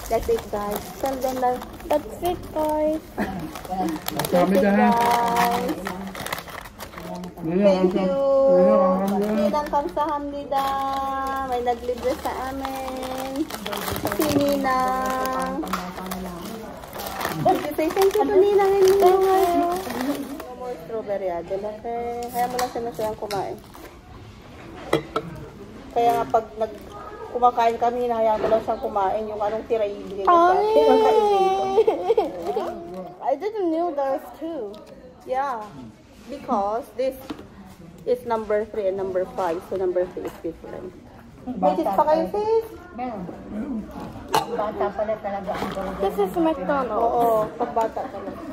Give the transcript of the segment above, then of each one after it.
That's it, guys. Tell them that that's it, guys. That's Kami it, dahil. guys. Thank you. Ninang kamsahamnida. May naglibre sa amin. Si Ninang. Thank you to Ninang and Ninang. No more strawberry, Adela. Kaya mo lang siya kumain. Kaya nga pag kumakain kami, hinahayaan ko lang siyang kumain. Yung anong tira ibigay ko sa I didn't know those two. Yeah. Because this is number 3 and number 5. So number 3 is different. Basis pa kayo, sis? Meron. Bata pala talaga ang gawin. This is McDonald's. Oo, pagbata talaga.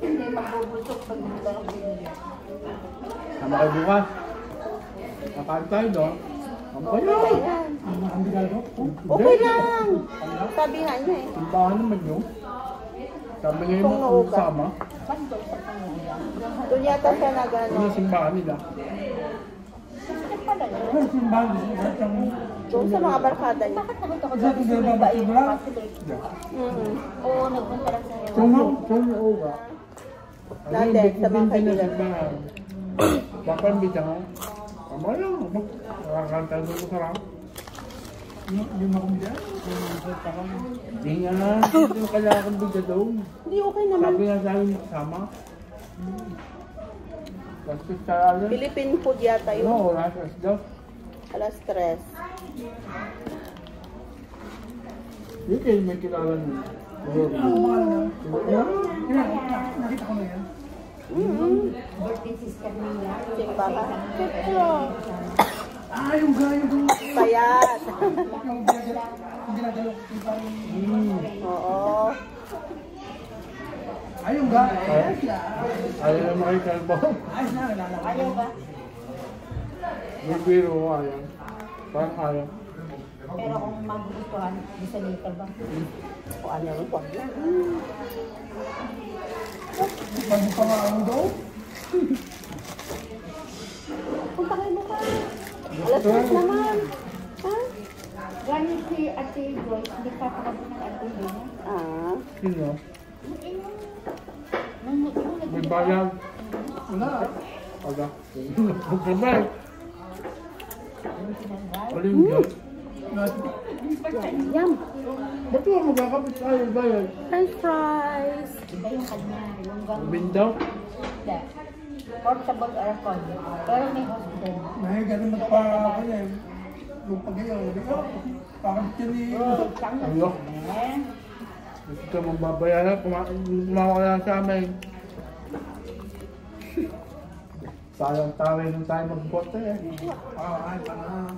Hindi magbubusok pag hindi ang binili. Sama kayo bukas. Nakain tayo doon. Ang kaya. Okay lang. Sabi nga niya eh. Simbahan naman yun. Sabi niya yung sama. Doon yata siya nag-ano. Ano yung simbahan nila? Ano yung simbahan nila? Doon sa mga barkada niya. Bakit naman ako dito sa babae mo lang? Oo, nagpunta lang sa iyo. Sumuga. Dati, sa mga kaibigan. Baka ang bida nga. Tama lang. Nakakanta doon ko sarap. Yung makumbida? Hindi nga. Hindi mo kailangan kang bida doon. Hindi, okay naman. Sabi nga sa akin makasama. Bastos talaga. Philippine food yata yun. Oo, rasas daw. Alas 3. Hindi kayo may kilala niyo. Nakita ko na yan. Birthday sister niya. Simba ka. Yung gayo doon. Payat. Yung ginagalo. Oo. Yung gayo. Ayaw na makikalbo. Ayos na, nalala. Ayaw ba? May biro ko ayaw. Parang ayaw. Pero kung magugustuhan, bisa later ba? O ano yung kwag na. Pag pangako daw. Punta kayo mukha. Alas 3 naman. Ha? Ganyan si Ate Joyce, hindi pa pakabot ng Ate Joyce. Ah. Sino? May May bayag. Wala. Wala. Magkabay. Aling dyan. Yum. Ba't mo magkakapit tayo bayag? French fries. Iba yung kanya, yung gano'n. Bindaw? Portable aircon. Pero may hospital. May ganun magpa kanya. Yung pagayaw. Parang tini. Ano? Gusto ka mong babayaran? Kumawa ka sa amin. Sayang tayo nung tayo mag-bote eh. Ay, parang.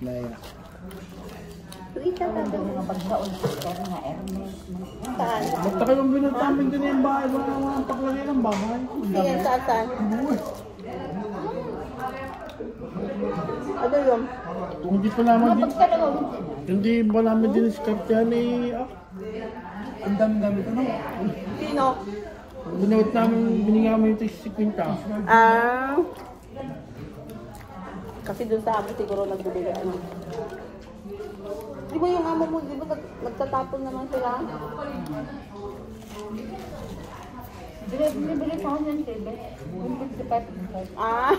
Naya. Tuita Ang ka. mga pagkaon sister nga, Hermes. Saan? Basta kayong binatamin din yung bahay. Wala ang paglagay ng bahay. Sige, saan? Ano yun? Kung hindi pa naman din, Pagkalawang, hindi ba namin diniskartehan ni Ang dami-dami ko no. Sino? Binawit namin, bininga mo yung 50. Ah. Kasi dun sa amo siguro nagbibigay ano. Di ba yung amo mo, di ba nagtatapon naman sila? bili sa akin yan, Tebe. Yung 55. Ah.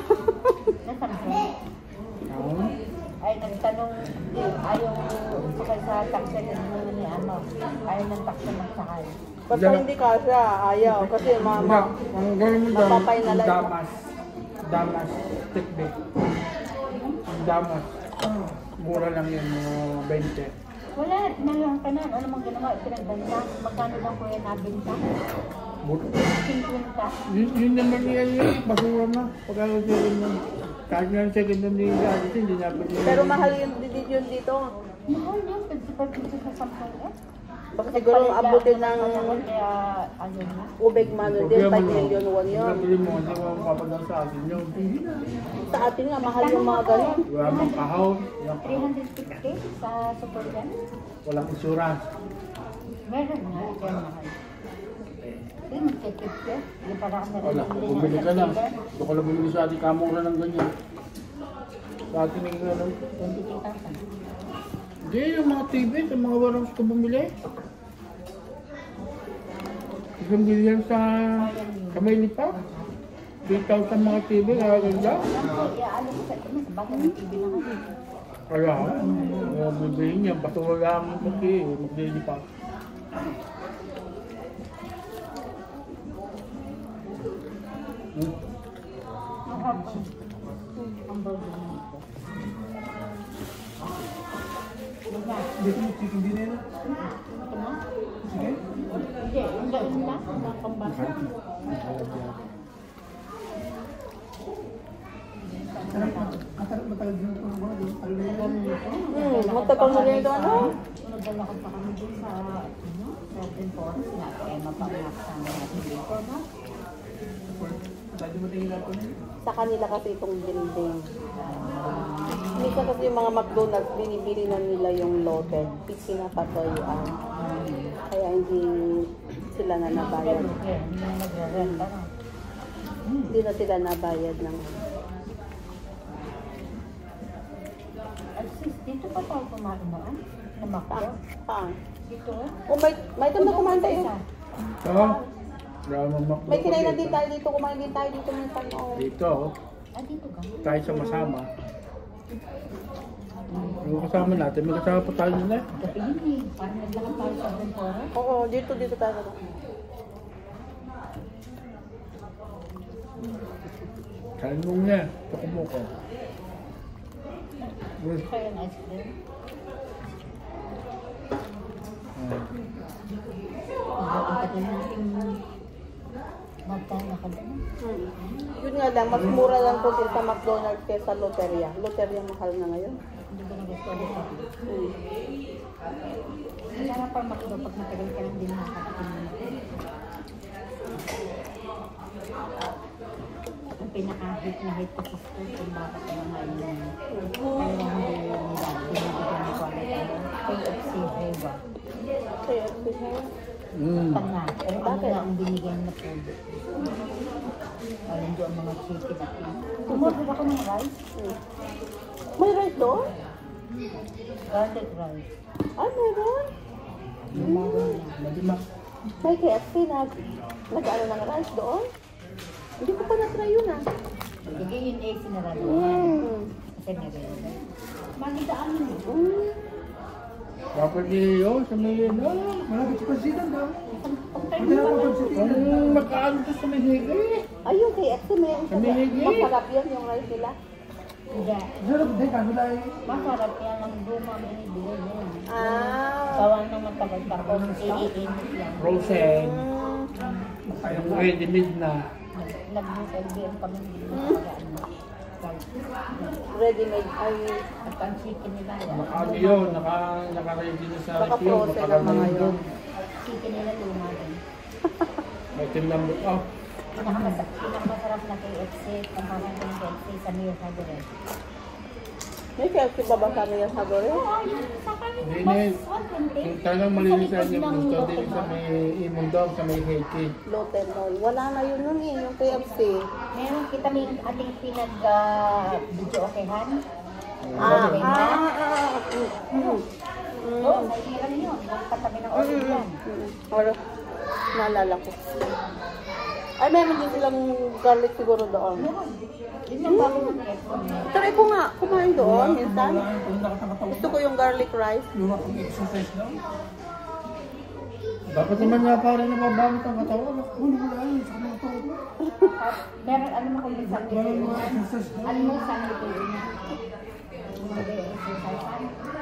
Nasaan siya? Ay, nagtanong, ayaw sakay sa taxi ni ano. Ayaw ng taxi magsakay. Basta hindi kasya, ayaw. Kasi mama. Ang gawin mo daw, Mapapay na lang. damas. Damas, tikbe. Damas. Mura lang yun, mga 20. Wala, nalang ka na. Ano mang ginawa, pinagbanta. Magkano lang kuya nabinta? 50. Yun naman niya yun, basura na. Pagkano siya rin yun. Kahit nga ang second hand ni Alice, hindi namin yun. Pero mahal yun dito. Mahal yun, 55 sa Samsung eh. Baka siguro abutin ng Kaya, ayun na. ubeg mano din, 5 million won yun. Nabili mo, hindi mo mapapadang sa atin yun. Sa atin nga, mahal yung mga ganun. Wala mang kahaw, walang kahaw. 350 sa Supergan. Walang insurance. Meron nga, kaya mahal. Hindi, magkikip ka. Hindi para ka Wala, bumili ka lang. Ito ko lang bumili sa ating kamura ng ganyan. Sa atin yung ano, 22,000. Hindi, yung mga TV, sa mga warehouse ko bumili. Isang bilyan sa Maynila. 3,000 mga TV, kaya ganda. Ano ko sa inyo, bakit ng TV na kami? Kaya, bibili niya, basta wala ang maglilipat. Ang burger nito. Dito yung chicken dinner. Ito na? Chicken? Hindi, yung gain na. Ang pambasa. Masarap matagal din ito. Matagal na rin ito, ano? Naglalakad pa kami dun sa, Golden Forest na. Kaya mapangaksan natin dito, no? Pwede mo tingin natin. Sa kanila kasi itong building. Minsan kasi yung mga McDonald's, binibili na nila yung loaded. Pinapatoyuan. Kaya hindi sila na nabayad. Hindi na nagre-rent, ano? Hindi na sila nabayad ng... At sis, dito pa tayo kumain na, na Macdo? Saan? Dito, eh? Oh, may ito na kumain tayo. Ito, drama May kinain na din tayo dito. Kumain din tayo dito minsan. Oh. Dito, Ah, dito ka? tayo sama-sama. Yung kasama natin, may kasama pa tayo nila. Gabi yun eh. Parang naglakad tayo sa Golden Forest. Oo, dito tayo. Kain mo niya, tukumoko. Kaya ng ice cream. Ang tagal natin magtanakad na. Yun nga lang, mas mura lang po din sa McDonald's kaysa Loteria. Loteria mahal na ngayon. Hindi ko nagustuhan ito. Hmm. Masarap pa Macdo pag matagal ka lang din nakakatin mo. Ang pinaka-hit na hit ko sa school kung bakit naman ngayon. Kaya hindi nila pinibigyan ko KFC Heva. Kaya, Tanga. Pero ano na ang binigyan na food? Parang doon ang mga chicken at tumorder ako ng rice. may rice doon? Garlic rice. Ah, meron? May KFC nag-ano ng rice doon? Hindi ko pa na-try yun ah. Sige yun eh, sinarado. Kasi meron. Magidaan yun eh. Dapat yun, sa may Malapit sa pansitan daw. Pag-time mo pa lang. ang magkaan ito sa may higay. Ay, yung KFC meron Sa may higay. masarap yun yung rice nila. Hindi. Sarap din, kaso dahil Masarap yan ang luma binibili yun. Ah. Gawa ng matagal tapos iinit lang. Frozen. Yung ready-made na. Nag-LBM kami dito. Ready-made. Ay, At ang chicken nila. Ano yun, naka-ready na sa Baka review. frozen ang mga yun. Chicken nila luma din. May tinlambot ako. Pinakamasarap na KFC, kampanan ko ng KFC sa Mayor Sagore. may KFC ba ba kami yung sabore? Oo, yun. Sa kami, Hindi mas na, 120. yung talagang malinis yung gusto din sa may imundog, sa may Haiti. Loten Mall. Wala na yun nun eh, yung KFC. Meron kita may ating pinag-video okehan. Ah, may ah, na. ah. Oo, naiiran yun. Yung katabi ng oil yan. Or, naalala ko. Ay, meron din silang garlic siguro doon. Meron. Yun yung bago ng aircon. Try ko nga, kumain doon, minsan. kung nakatangatawa Gusto ko yung garlic rice. yung akong exercise daw. Dapat naman nga pare na mabangot ang katawan. Wala yun, sa mga tao. Meron, ano mo kung isang Wala yung mga exercise daw. ano mo isang ito yun? Mag-exercise.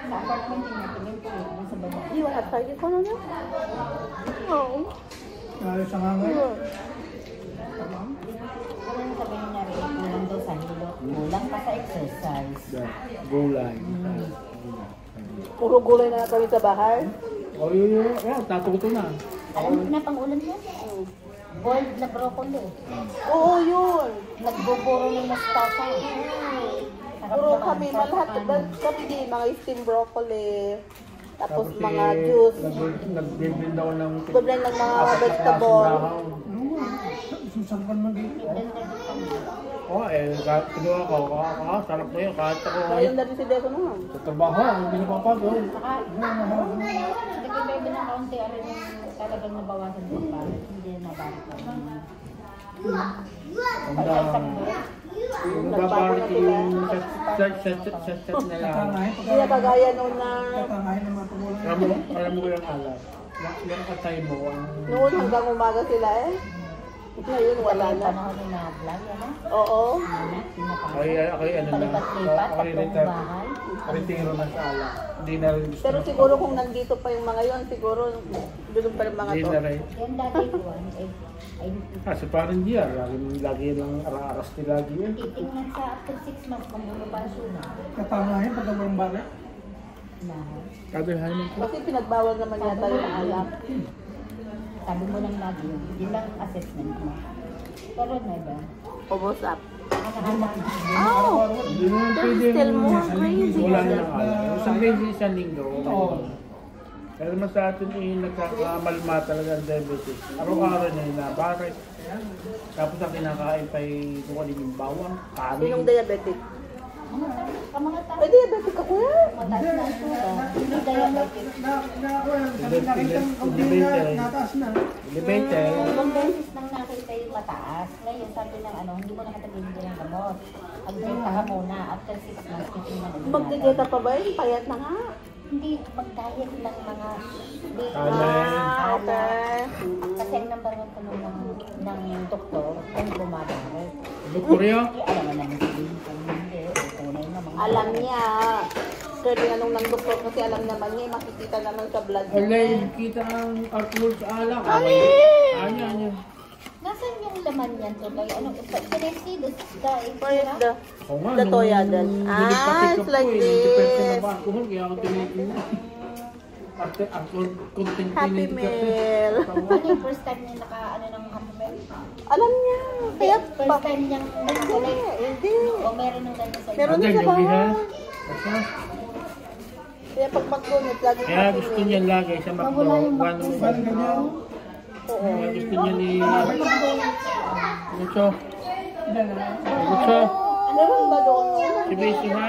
Sa apartment din natin yung pool. Sa baba. You wanna try this one on it? Oo. Ayos sa hangay. Ano yung sabihin niya rin? Kulang daw sa hilot. Kulang pa sa exercise. Gulay. Puro gulay na kami sa bahay. O yun, tatuto na. Alam mo na pang ulam yan? Boiled na broccoli. Oo, yun. Nagbuburo ng mustasa. Puro kami, lahat kami din, mga steamed broccoli. Tapos mga juice. Nag-blend ako ng Blend ng mga vegetable. Susan pa naman dito. Oo, kahit kinuha ko, sarap na yun, kahit ako Sayang na rin si Deco naman. sa trabaho, hindi napapagod. Saka, nag-ibebe ng kaunti, ano yung talagang nabawasan ng balit. Hindi na nabalit ko. Yung nababarit yung set na lang. Hindi na kagaya nung na Tatangahin ng mga tumulan. Alam mo ko yung alam. Yung katay mo, noon hanggang umaga sila eh. Ngayon wala na. Panahon ni na-vlog, ano? Oo. ako ano na, Palipat-lipat, ako tatlong bahay. retiro na sa ala. Hindi na rin gusto. Pero siguro kung nandito pa yung mga yon, siguro doon pa yung mga Hindi to. na rin. Yung dati ko, ay Kasi parang GR, lagi lang aras nila lagi yun. titingnan sa after 6 months kung ano pa suna. Tatangahin pag walang bala. Na, Kabilhan mo ko. Kasi pinagbawal naman yata yung alak. sabi mo lang lagi yun. Yun lang assessment mo. Pero na ba? Ubos up. Anak-anak. Oh! Hindi mo There's pwede. still more crazy. Wala na lang alam. Isang beses isang linggo. Pero naman sa atin nagkakamalma talaga ang diabetes. Araw-araw na yun na barit. Tapos ang kinakain pa kung ano yung bawang, kanin. Sinong diabetic? Ang mga tao. Ay, diabetic ako yan. Mataas na ang suga. Hindi diabetic. Nataas na. Elevator. Ibang beses nang nakita yung mataas. Ngayon sabi ng ano, hindi mo nakatagilid ng gamot. Mag-dieta ka muna. After 6 months, titingnan ulit Magdigeta pa ba yun? Payat na nga. Hindi, mag-diet lang mga Alay. Okay. Kasi ang number 1 tanong ng doktor, kung bumabarit. Lukuryo. Alam mo naman sabihin kung hindi, tunay na mga... Alam niya. Kaya anong ng doktor kasi alam naman niya, makikita naman sa blood niya. Alay, kita ang alcohol sa alak. Anya. Nasaan yung laman niyan tuloy? Ano, pinesido sa Where is ipira? the... Oo nga, The nung toyadan. nilipatik Ah, it's ako like eh, this. nagdepende na ba alcohol, kaya ako tinitingnan. After content Happy Meal. Ano yung first time niya ano ng Happy Meal? Alam niya. Kaya First time niyang nakakulay. Hindi. O meron nung ganyan sa Meron Agad, din sa yung biha. bahay. Basta, Kaya pag McDonald's, lagi kaya gusto niya lagi sa McDo. Parang ganyan. Oo. Kaya gusto niya ni... Gusto. Gusto. Meron ba doon? Si Basi ha?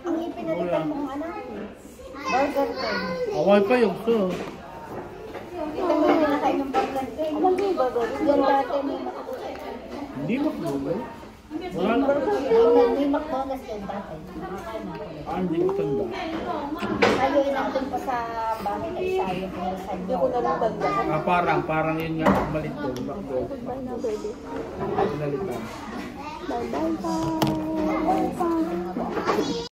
Ang ipinalitan mong anak. Burger King. Away pa yung gusto. Ito mo yung pinakain ng Burger King. Alam niyo ba doon? Yung dati may Hindi McDo. Wala na. may McDonald's yung dati. Nakakain ako. Hindi ko tanda. Tayo inatin pa sa bahay na isayo kung sa Hindi ko na lang tanda. Parang yun nga, malit doon, McDo. Bye na, baby. Pinalitan. Bye-bye. Bye-bye.